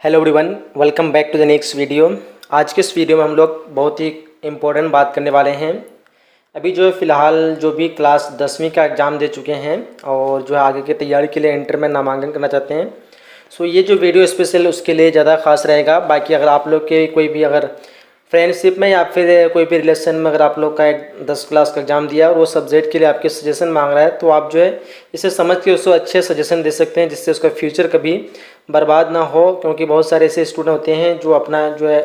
Hello everyone, welcome back to the next video. आज के इस वीडियो में हम लोग बहुत ही इम्पोर्टेंट बात करने वाले हैं। अभी जो है फ़िलहाल जो भी क्लास 10वीं का एग्ज़ाम दे चुके हैं और जो है आगे की तैयारी के लिए इंटर में नामांकन करना चाहते हैं, सो ये जो वीडियो स्पेशल उसके लिए ज़्यादा खास रहेगा। बाकी अगर आप लोग के कोई भी अगर फ्रेंडशिप में या फिर कोई भी रिलेशन में अगर आप लोग का 10 क्लास का एग्ज़ाम दिया और वो सब्जेक्ट के लिए आपके सजेशन मांग रहा है, तो आप जो है इसे समझ के उसको अच्छे सजेशन दे सकते हैं, जिससे उसका फ्यूचर कभी बर्बाद ना हो। क्योंकि बहुत सारे ऐसे स्टूडेंट होते हैं जो अपना जो है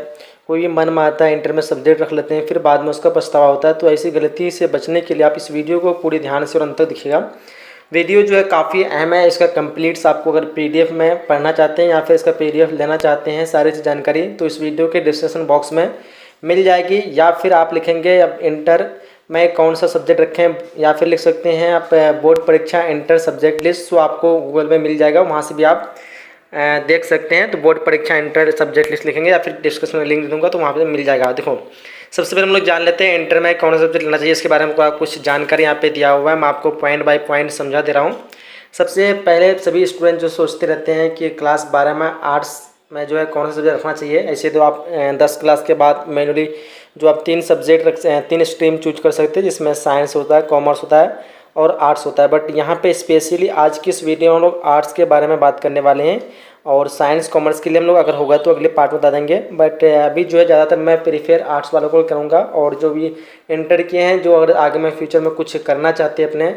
कोई भी मन में आता है इंटर में सब्जेक्ट रख लेते हैं, फिर बाद में उसका पछतावा होता है। तो ऐसी गलती से बचने के लिए आप इस वीडियो को पूरी ध्यान से और अंत तक देखिएगा। वीडियो जो है काफ़ी अहम है। इसका कंप्लीट्स आपको अगर पीडीएफ में पढ़ना चाहते हैं या फिर इसका पीडीएफ लेना चाहते हैं सारी जानकारी, तो इस वीडियो के डिस्क्रिप्शन बॉक्स में मिल जाएगी। या फिर आप लिखेंगे अब इंटर में कौन सा सब्जेक्ट रखें, या फिर लिख सकते हैं आप बोर्ड परीक्षा इंटर सब्जेक्ट लिस्ट, तो आपको गूगल में मिल जाएगा, वहाँ से भी आप देख सकते हैं। तो बोर्ड परीक्षा इंटर सब्जेक्ट लिस्ट लिखेंगे या फिर डिस्क्रिप्शन में लिंक दे दूँगा, तो वहाँ पे मिल जाएगा। देखो, सबसे पहले हम लोग जान लेते हैं इंटर में कौन सा सब्जेक्ट लेना चाहिए। इसके बारे में कुछ जानकारी यहाँ पे दिया हुआ है, मैं आपको पॉइंट बाय पॉइंट समझा दे रहा हूँ। सबसे पहले सभी स्टूडेंट जो सोचते रहते हैं कि क्लास 12 में आर्ट्स में जो है कौन सा सब्जेक्ट रखना चाहिए। ऐसे तो आप 10 क्लास के बाद मैनुअली जो आप 3 सब्जेक्ट रख 3 स्ट्रीम चूज कर सकते हैं, जिसमें साइंस होता है, कॉमर्स होता है और आर्ट्स होता है। बट यहाँ पे स्पेशली आज की इस वीडियो में हम लोग आर्ट्स के बारे में बात करने वाले हैं, और साइंस कॉमर्स के लिए हम लोग अगर होगा तो अगले पार्ट में बता देंगे। बट अभी जो है ज़्यादातर मैं प्रीफेयर आर्ट्स वालों को करूँगा, और जो भी इंटर किए हैं जो अगर आगे में फ्यूचर में कुछ करना चाहते हैं अपने,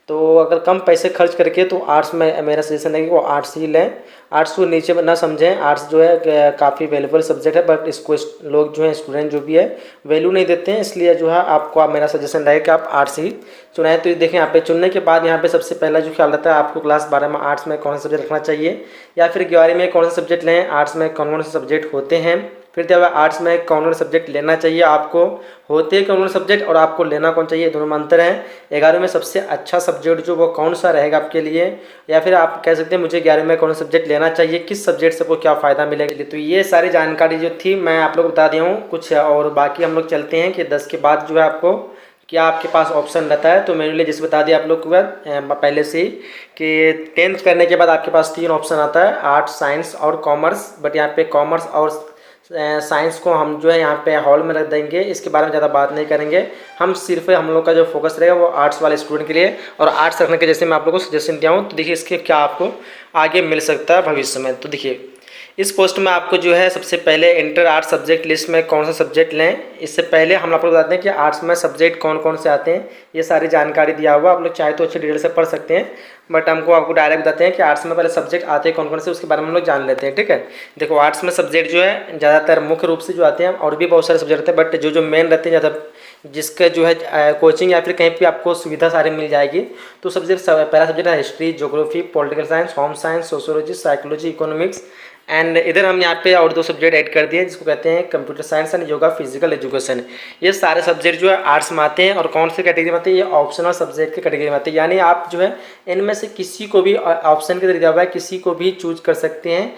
तो अगर कम पैसे खर्च करके, तो आर्ट्स में मेरा सजेशन है कि वो आर्ट्स ही लें। आर्ट्स को नीचे ना समझें, आर्ट्स जो है काफ़ी वैल्यूबल सब्जेक्ट है, बट इसको लोग जो है स्टूडेंट जो भी है वैल्यू नहीं देते हैं। इसलिए जो है आपको मेरा सजेशन रहेगा कि आप आर्ट्स ही चुनाएं। तो देखें, यहाँ पे चुनने के बाद यहाँ पे सबसे पहला जो ख्याल रहता है आपको क्लास 12 में आर्ट्स में कौन सा सब्जेक्ट रखना चाहिए, या फिर 11वीं में कौन सा सब्जेक्ट लें, आर्ट्स में कौन कौन से सब्जेक्ट होते हैं, फिर जब आर्ट्स में कौन कौन सब्जेक्ट लेना चाहिए, आपको होते हैं कौन कौन सब्जेक्ट और आपको लेना कौन चाहिए, दोनों में अंतर है। 11वीं में सबसे अच्छा सब्जेक्ट जो वो कौन सा रहेगा आपके लिए, या फिर आप कह सकते हैं मुझे 11वीं में कौन सा सब्जेक्ट लेना चाहिए, किस सब्जेक्ट से आपको क्या फ़ायदा मिलेगा। तो ये सारी जानकारी जो थी मैं आप लोग बता दिया हूँ कुछ, और बाकी हम लोग चलते हैं कि 10 के बाद जो है आपको क्या आपके पास ऑप्शन रहता है। तो मैंने लिए जिस बता दिया आप लोग को पहले से ही कि 10th करने के बाद आपके पास 3 ऑप्शन आता है, आर्ट्स, साइंस और कॉमर्स। बट यहाँ पे कॉमर्स और साइंस को हम जो है यहाँ पे हॉल में रख देंगे, इसके बारे में ज़्यादा बात नहीं करेंगे। हम सिर्फ हम लोग का जो फोकस रहेगा वो आर्ट्स वाले स्टूडेंट के लिए, और आर्ट्स रखने के जैसे मैं आप लोगों को सजेशन दिया हूँ, तो देखिए इसके क्या आपको आगे मिल सकता है भविष्य में। तो देखिए, इस पोस्ट में आपको जो है सबसे पहले इंटर आर्ट्स सब्जेक्ट लिस्ट में कौन सा सब्जेक्ट लें, इससे पहले हम आपको बताते हैं कि आर्ट्स में सब्जेक्ट कौन कौन से आते हैं। ये सारी जानकारी दिया हुआ, आप लोग चाहे तो अच्छी डिटेल से पढ़ सकते हैं, बट हमको आपको डायरेक्ट बताते हैं कि आर्ट्स में पहले सब्जेक्ट आते हैं कौन कौन से, उसके बारे में हम लोग जान लेते हैं। ठीक है, देखो आर्ट्स में सब्जेक्ट जो है ज़्यादातर मुख्य रूप से जो आते हैं, और भी बहुत सारे सब्जेक्ट रहते हैं, बट जो मेन रहते हैं ज़्यादा, जिसका जो है कोचिंग या फिर कहीं पे आपको सुविधा सारी मिल जाएगी। तो पहला सब्जेक्ट है history, geography, political science, home science, sociology, psychology, economics and इधर हम यहाँ पे और 2 सब्जेक्ट ऐड कर दिए जिसको कहते हैं computer science and yoga physical education. ये सारे सब्जेक्ट जो है आर्ट्स में आते हैं, और कौन से कैटेगरी में आते हैं, ये ऑप्शनल सब्जेक्ट के कैटेगरी में आते हैं। यानी आप जो है इनमें से किसी को भी ऑप्शन के दिया हुआ है, किसी को भी चूज कर सकते हैं,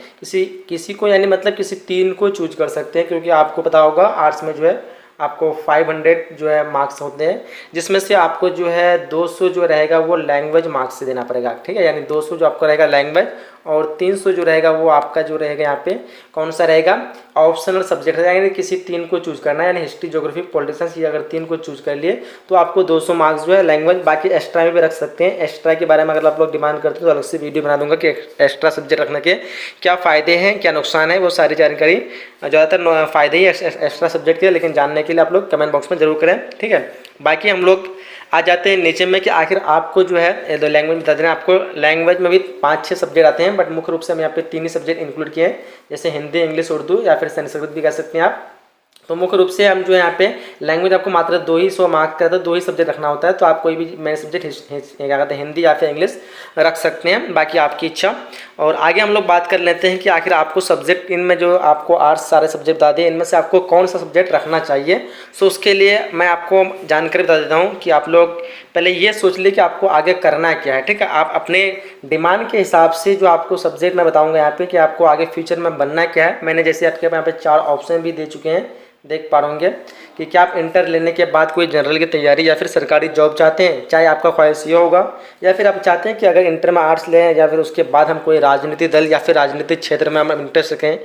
किसी को, यानी मतलब किसी 3 को चूज कर सकते हैं। क्योंकि आपको पता होगा आर्ट्स में जो है आपको 500 जो है मार्क्स होते हैं, जिसमें से आपको जो है 200 जो रहेगा वो लैंग्वेज मार्क्स से देना पड़ेगा। ठीक है, यानी 200 जो आपका रहेगा लैंग्वेज, और 300 जो रहेगा वो आपका जो रहेगा यहाँ पे कौन सा रहेगा, ऑप्शनल सब्जेक्ट रहेगा। यानी किसी 3 को चूज करना है, यानी हिस्ट्री, ज्योग्राफी, पॉलिटिक्स साइंस, ये अगर 3 को चूज कर लिए तो आपको 200 मार्क्स जो है लैंग्वेज। बाकी एक्स्ट्रा में भी रख सकते हैं। एक्स्ट्रा के बारे में अगर आप लोग डिमांड करते हैं तो अलग से वीडियो बना दूंगा कि एक्स्ट्रा सब्जेक्ट रखने के क्या फ़ायदे हैं, क्या नुकसान है, वो सारी जानकारी। ज़्यादातर फ़ायदे ही एक्स्ट्रा सब्जेक्ट के, लेकिन जानने के लिए आप लोग कमेंट बॉक्स में जरूर करें। ठीक है, बाकी हम लोग आ जाते हैं नीचे में कि आखिर आपको जो है दो लैंग्वेज बता देना। आपको लैंग्वेज में भी 5-6 सब्जेक्ट आते हैं, बट मुख्य रूप से हम यहाँ पे 3 ही सब्जेक्ट इंक्लूड किए हैं, जैसे हिंदी, इंग्लिश, उर्दू, या फिर संस्कृत भी कह सकते हैं आप। तो मुख्य रूप से हम जो है यहाँ पे लैंग्वेज आपको मात्र 2 ही 100 मार्क्स का, तो 2 ही सब्जेक्ट रखना होता है। तो आप कोई भी मेन सब्जेक्ट क्या कहते हैं हिंदी या फिर इंग्लिश रख सकते हैं, बाकी आपकी इच्छा। और आगे हम लोग बात कर लेते हैं कि आखिर आपको सब्जेक्ट इनमें जो आपको आर्ट्स सारे सब्जेक्ट बता दें, इनमें से आपको कौन सा सब्जेक्ट रखना चाहिए। सो उसके लिए मैं आपको जानकारी बता देता हूँ कि आप लोग पहले ये सोच लिए कि आपको आगे करना क्या है, ठीक है। आप अपने डिमांड के हिसाब से जो आपको सब्जेक्ट मैं बताऊंगा यहाँ पे कि आपको आगे फ्यूचर में बनना क्या है। मैंने जैसे आपके यहाँ पे 4 ऑप्शन भी दे चुके हैं, देख पा रहे कि क्या आप इंटर लेने के बाद कोई जनरल की तैयारी या फिर सरकारी जॉब चाहते हैं, चाहे आपका ख्वाहिश ये होगा, या फिर आप चाहते हैं कि अगर इंटर में आर्ट्स लें या फिर उसके बाद हम कोई राजनीतिक दल या फिर राजनीतिक क्षेत्र में हम इंटरेस्ट रखें,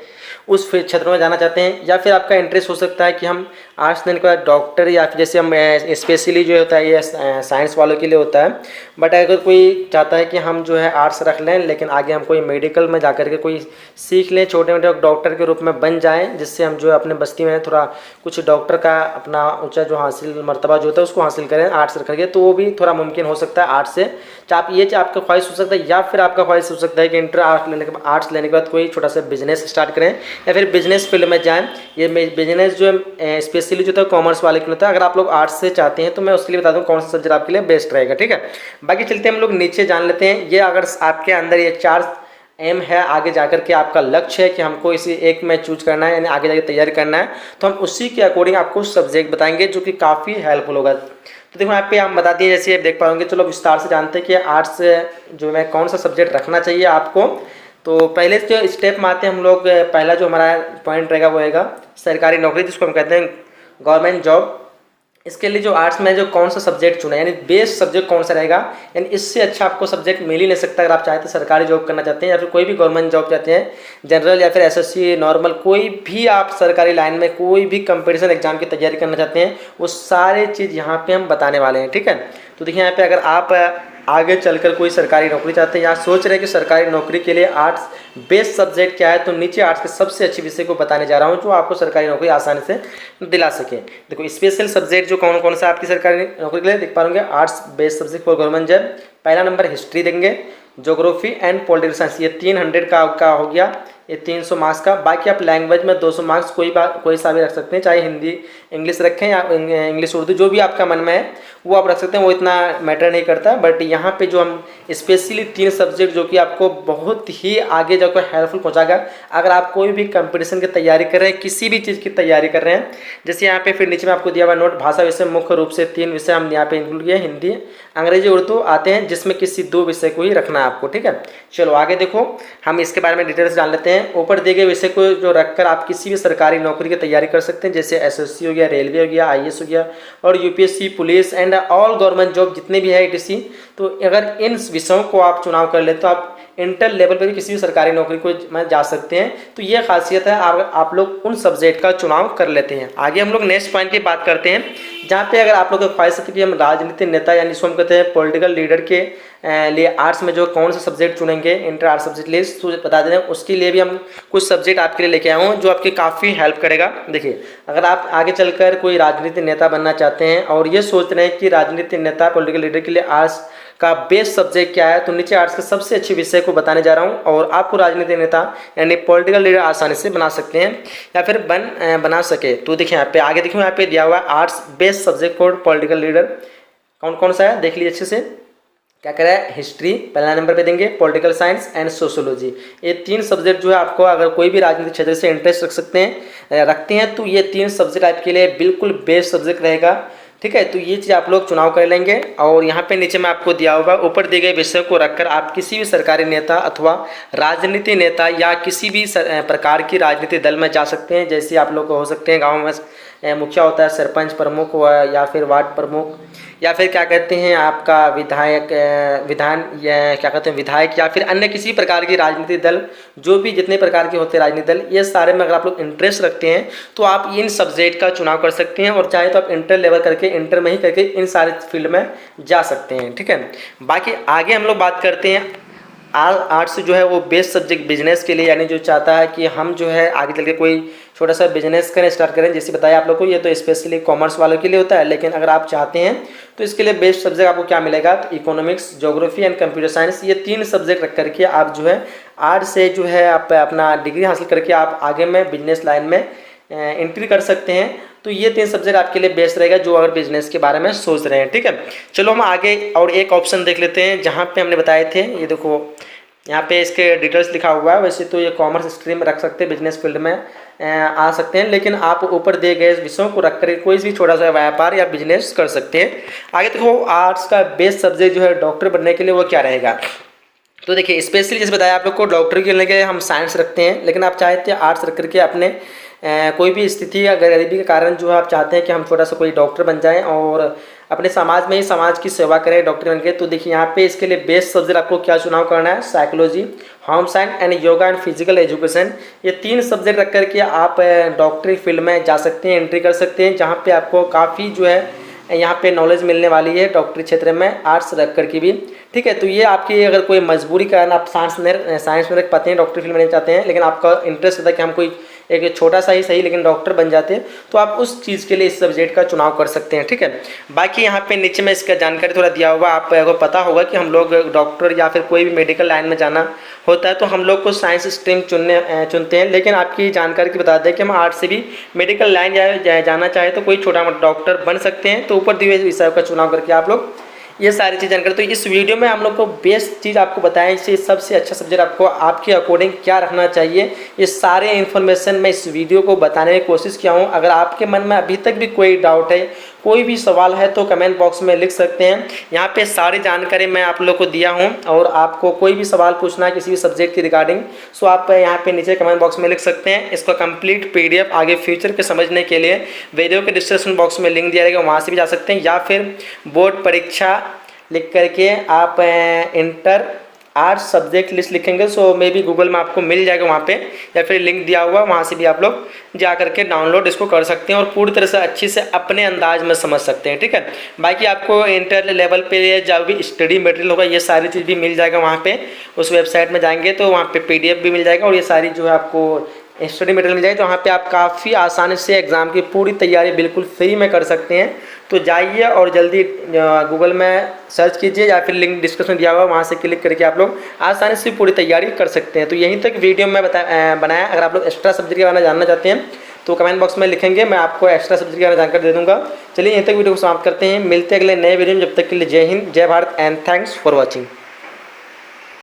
उस क्षेत्र में जाना चाहते हैं, या फिर आपका इंटरेस्ट हो सकता है कि हम आर्ट्स लेने के बाद डॉक्टर या फिर जैसे हम स्पेशली जो होता है ये साइंस वालों के लिए होता है। बट अगर कोई चाहता है कि हम जो है आर्ट्स रख लें लेकिन आगे हम कोई मेडिकल में जाकर के कोई सीख लें, छोटे मोटे डॉक्टर के रूप में बन जाएं, जिससे हम जो है अपने बस्ती में थोड़ा कुछ डॉक्टर का अपना ऊंचा जो हासिल मर्तबा जो होता है उसको हासिल करें आर्ट्स रख करके, तो वो भी थोड़ा मुमकिन हो सकता है आर्ट्स से। आप ये आपका ख्वाहिश हो सकता है, या फिर आपका ख्वाहिश हो सकता है कि इंटर आर्ट्स लेने के बाद कोई छोटा सा बिजनेस स्टार्ट करें या फिर बिजनेस फील्ड में जाएं। ये बिजनेस जो है स्पेशली जो होता है कॉमर्स वाले के लिए होता है। अगर आप लोग आर्ट्स से चाहते हैं तो मैं उसके लिए बता दूं कौन सा सब्जेक्ट आपके लिए बेस्ट रहेगा, ठीक है। बाकी चलते हम लोग नीचे जान लेते हैं। ये अगर आपके अंदर ये 4 एम है, आगे जाकर के आपका लक्ष्य है कि हमको इसी एक में चूज करना है यानी आगे जाकर तैयारी करना है, तो हम उसी के अकॉर्डिंग आपको सब्जेक्ट बताएंगे जो कि काफ़ी हेल्पफुल होगा। तो देखो यहाँ पे हम बता दिए, जैसे आप देख पाओगे। चलो विस्तार से जानते हैं कि आर्ट्स जो है कौन सा सब्जेक्ट रखना चाहिए आपको। तो पहले जो स्टेप में आते हैं हम लोग, पहला जो हमारा पॉइंट रहेगा वो रहेगा सरकारी नौकरी, जिसको हम कहते हैं गवर्नमेंट जॉब। इसके लिए जो आर्ट्स में जो कौन सा सब्जेक्ट चुना यानी बेस्ट सब्जेक्ट कौन सा रहेगा, यानी इससे अच्छा आपको सब्जेक्ट मिल ही नहीं सकता। अगर आप चाहते हैं सरकारी जॉब करना चाहते हैं या फिर कोई भी गवर्नमेंट जॉब चाहते हैं, जनरल या फिर एसएससी नॉर्मल, कोई भी आप सरकारी लाइन में कोई भी कंपटीशन एग्जाम की तैयारी करना चाहते हैं, वो सारे चीज़ यहाँ पे हम बताने वाले हैं, ठीक है। तो देखिए यहाँ पे अगर आप आगे चलकर कोई सरकारी नौकरी चाहते हैं या सोच रहे हैं कि सरकारी नौकरी के लिए आर्ट्स बेस्ट सब्जेक्ट क्या है, तो नीचे आर्ट्स के सबसे अच्छे विषय को बताने जा रहा हूँ जो आपको सरकारी नौकरी आसानी से दिला सके। देखो स्पेशल सब्जेक्ट जो कौन कौन सा आपकी सरकारी नौकरी के लिए देख पा रहे arts best subject for government job. पहला नंबर हिस्ट्री देंगे, ज्योग्राफी एंड पॉलिटिकल साइंस, ये 300 का हो गया, ये 300 मार्क्स का। बाकी आप लैंग्वेज में 200 मार्क्स कोई सा भी रख सकते हैं, चाहे हिंदी इंग्लिश रखें या इंग्लिश उर्दू, जो भी आपका मन में है वो आप रख सकते हैं, वो इतना मैटर नहीं करता। बट यहाँ पे जो हम स्पेशली 3 सब्जेक्ट जो कि आपको बहुत ही आगे जाकर हेल्पफुल पहुँचाएगा अगर आप कोई भी कंपटीशन की तैयारी कर रहे हैं, किसी भी चीज़ की तैयारी कर रहे हैं। जैसे यहाँ पे फिर नीचे में आपको दिया हुआ नोट, भाषा विषय मुख्य रूप से 3 विषय हम यहाँ पे इंक्लूड किए, हिंदी अंग्रेजी उर्दू आते हैं, जिसमें किसी 2 विषय को ही रखना है आपको, ठीक है। चलो आगे देखो, हम इसके बारे में डिटेल्स जान लेते हैं। ऊपर दिए गए विषय को जो रखकर आप किसी भी सरकारी नौकरी की तैयारी कर सकते हैं, जैसे एसएससी हो गया, रेलवे हो गया, आईएएस हो गया और UPSC, police and all government job जितने भी है ईटीसी। तो अगर इन विषयों को आप चुनाव कर ले तो आप इंटर लेवल पर भी किसी भी सरकारी नौकरी को में जा सकते हैं। तो ये खासियत है, आप लोग उन सब्जेक्ट का चुनाव कर लेते हैं। आगे हम लोग नेक्स्ट पॉइंट की बात करते हैं, जहाँ पे अगर आप लोग को ख्वाहिश है कि हम राजनीतिक नेता यानी जिसको हम कहते हैं पॉलिटिकल लीडर के लिए आर्ट्स में जो कौन सा सब्जेक्ट चुनेंगे इंटर आर्ट्स सब्जेक्ट लिए, तो बता देते हैं। उसके लिए भी हम कुछ सब्जेक्ट आपके लिए लेके आए हूँ जो आपकी काफ़ी हेल्प करेगा। देखिए अगर आप आगे चलकर कोई राजनीतिक नेता बनना चाहते हैं और ये सोच रहे हैं कि राजनीतिक नेता पॉलिटिकल लीडर के लिए आर्ट्स का बेस्ट सब्जेक्ट क्या है, तो नीचे आर्ट्स के सबसे अच्छे विषय को बताने जा रहा हूँ और आपको राजनीतिक नेता यानी पॉलिटिकल लीडर आसानी से बना सकते हैं या फिर बना सके। तो देखिए यहाँ पे आगे देखिए, यहाँ पे दिया हुआ है arts best subject for political leader कौन कौन सा है, देख लीजिए अच्छे से। क्या करें है, हिस्ट्री पहला नंबर पे देंगे, पॉलिटिकल साइंस एंड सोशोलॉजी। ये 3 सब्जेक्ट जो है आपको अगर कोई भी राजनीतिक क्षेत्र से इंटरेस्ट रखते हैं तो ये 3 सब्जेक्ट आपके लिए बिल्कुल बेस्ट सब्जेक्ट रहेगा, ठीक है। तो ये चीज़ आप लोग चुनाव कर लेंगे। और यहाँ पे नीचे में आपको दिया होगा, ऊपर दिए गए विषय को रखकर आप किसी भी सरकारी नेता अथवा राजनीतिक नेता या किसी भी प्रकार की राजनीतिक दल में जा सकते हैं। जैसे आप लोग हो सकते हैं गाँव में मुखिया होता है, सरपंच प्रमुख या फिर वार्ड प्रमुख या फिर क्या कहते हैं आपका विधायक क्या कहते हैं विधायक या फिर अन्य किसी प्रकार की राजनीतिक दल, जो भी जितने प्रकार के होते हैं राजनीतिक दल, ये सारे में अगर आप लोग इंटरेस्ट रखते हैं तो आप इन सब्जेक्ट का चुनाव कर सकते हैं। और चाहे तो आप इंटर लेवल करके इंटर में ही करके इन सारे फील्ड में जा सकते हैं, ठीक है। बाकी आगे हम लोग बात करते हैं आर्ट्स जो है वो बेस्ट सब्जेक्ट बिजनेस के लिए, यानी जो चाहता है कि हम जो है आगे चल के कोई छोटा सा बिजनेस करें, स्टार्ट करें। जैसे बताया आप लोग को, ये तो स्पेशली कॉमर्स वालों के लिए होता है, लेकिन अगर आप चाहते हैं तो इसके लिए बेस्ट सब्जेक्ट आपको क्या मिलेगा, economics, geography and computer science. ये 3 सब्जेक्ट रख करके आप जो है आर्ट्स से जो है आप अपना डिग्री हासिल करके आप आगे में बिजनेस लाइन में एंट्री कर सकते हैं। तो ये 3 सब्जेक्ट आपके लिए बेस्ट रहेगा जो अगर बिजनेस के बारे में सोच रहे हैं, ठीक है। चलो हम आगे और एक ऑप्शन देख लेते हैं जहाँ पे हमने बताए थे, ये देखो यहाँ पे इसके डिटेल्स लिखा हुआ है। वैसे तो ये कॉमर्स स्ट्रीम में रख सकते हैं, बिजनेस फील्ड में आ सकते हैं, लेकिन आप ऊपर दिए गए विषयों को रख कर कोई भी छोटा सा व्यापार या बिजनेस कर सकते हैं। आगे देखो आर्ट्स का बेस्ट सब्जेक्ट जो है डॉक्टर बनने के लिए वो क्या रहेगा। तो देखिए स्पेशली जैसे बताया आप लोग को डॉक्टर के लिए हम साइंस रखते हैं, लेकिन आप चाहते हैं आर्ट्स रख करके अपने कोई भी स्थिति या गरीबी के कारण जो है आप चाहते हैं कि हम छोटा सा कोई डॉक्टर बन जाएं और अपने समाज में ही समाज की सेवा करें डॉक्टर बन के। तो देखिए यहाँ पे इसके लिए बेस्ट सब्जेक्ट आपको क्या चुनाव करना है, psychology, home science and yoga and physical education. ये 3 सब्जेक्ट रख करके आप डॉक्टरी फील्ड में जा सकते हैं, एंट्री कर सकते हैं, जहाँ पे आपको काफ़ी जो है यहाँ पे नॉलेज मिलने वाली है डॉक्टरी क्षेत्र में आर्ट्स रख कर की भी। ठीक है, तो ये आपकी अगर कोई मजबूरी कारण आप साइंस में रख पाते हैं, डॉक्टरी फील्ड में नहीं चाहते हैं, लेकिन आपका इंटरेस्ट होता है कि हम कोई एक छोटा सा ही सही लेकिन डॉक्टर बन जाते हैं, तो आप उस चीज़ के लिए इस सब्जेक्ट का चुनाव कर सकते हैं। ठीक है, बाकी यहाँ पे नीचे में इसका जानकारी थोड़ा दिया हुआ, आपको पता होगा कि हम लोग डॉक्टर या फिर कोई भी मेडिकल लाइन में जाना होता है तो हम लोग को साइंस स्ट्रीम चुनते हैं, लेकिन आपकी जानकारी की बता दें कि हम आर्ट्स से भी मेडिकल लाइन जाना चाहे तो कोई छोटा मोटा डॉक्टर बन सकते हैं। तो ऊपर दिए हुए विषय का चुनाव करके आप लोग ये सारी चीज़ जानकारी। तो इस वीडियो में हम लोग को बेस्ट चीज़ आपको बताएं, इससे सबसे अच्छा सब्जेक्ट आपको आपके अकॉर्डिंग क्या रखना चाहिए, ये सारे इन्फॉर्मेशन मैं इस वीडियो को बताने की कोशिश किया हूँ। अगर आपके मन में अभी तक भी कोई डाउट है, कोई भी सवाल है तो कमेंट बॉक्स में लिख सकते हैं। यहाँ पे सारी जानकारी मैं आप लोग को दिया हूँ, और आपको कोई भी सवाल पूछना है किसी भी सब्जेक्ट की रिगार्डिंग, सो आप यहाँ पे नीचे कमेंट बॉक्स में लिख सकते हैं। इसका कंप्लीट PDF आगे फ्यूचर के समझने के लिए वीडियो के डिस्क्रिप्शन बॉक्स में लिंक दिया रहेगा, वहाँ से भी जा सकते हैं, या फिर बोर्ड परीक्षा लिख करके आप इंटर आर्ट्स सब्जेक्ट लिस्ट लिखेंगे सो मे बी गूगल में आपको मिल जाएगा वहाँ पे, या फिर लिंक दिया हुआ वहाँ से भी आप लोग जा करके डाउनलोड इसको कर सकते हैं और पूरी तरह से अच्छी से अपने अंदाज में समझ सकते हैं। ठीक है, बाकी आपको इंटर लेवल पे जो भी स्टडी मटेरियल होगा ये सारी चीज़ भी मिल जाएगा वहाँ पे, उस वेबसाइट में जाएंगे तो वहाँ पे PDF भी मिल जाएगा और ये सारी जो है आपको स्टडी मटेरियल मिल जाएगी। तो वहाँ पे आप काफ़ी आसानी से एग्ज़ाम की पूरी तैयारी बिल्कुल फ्री में कर सकते हैं। तो जाइए और जल्दी गूगल में सर्च कीजिए या फिर लिंक डिस्क्रिप्शन दिया हुआ वहाँ से क्लिक करके आप लोग आसानी से पूरी तैयारी कर सकते हैं। तो यहीं तक वीडियो में बनाया। अगर आप लोग एक्स्ट्रा सब्जेक्ट के बारे में जानना चाहते हैं तो कमेंट बॉक्स में लिखेंगे, मैं आपको एक्स्ट्रा सब्जेक्ट के बारे में जानकारी दे दूँगा। चलिए यहीं तक वीडियो को समाप्त करते हैं, मिलते हैं अगले नए वीडियो में। जब तक के लिए जय हिंद, जय Bharat and thanks for watching.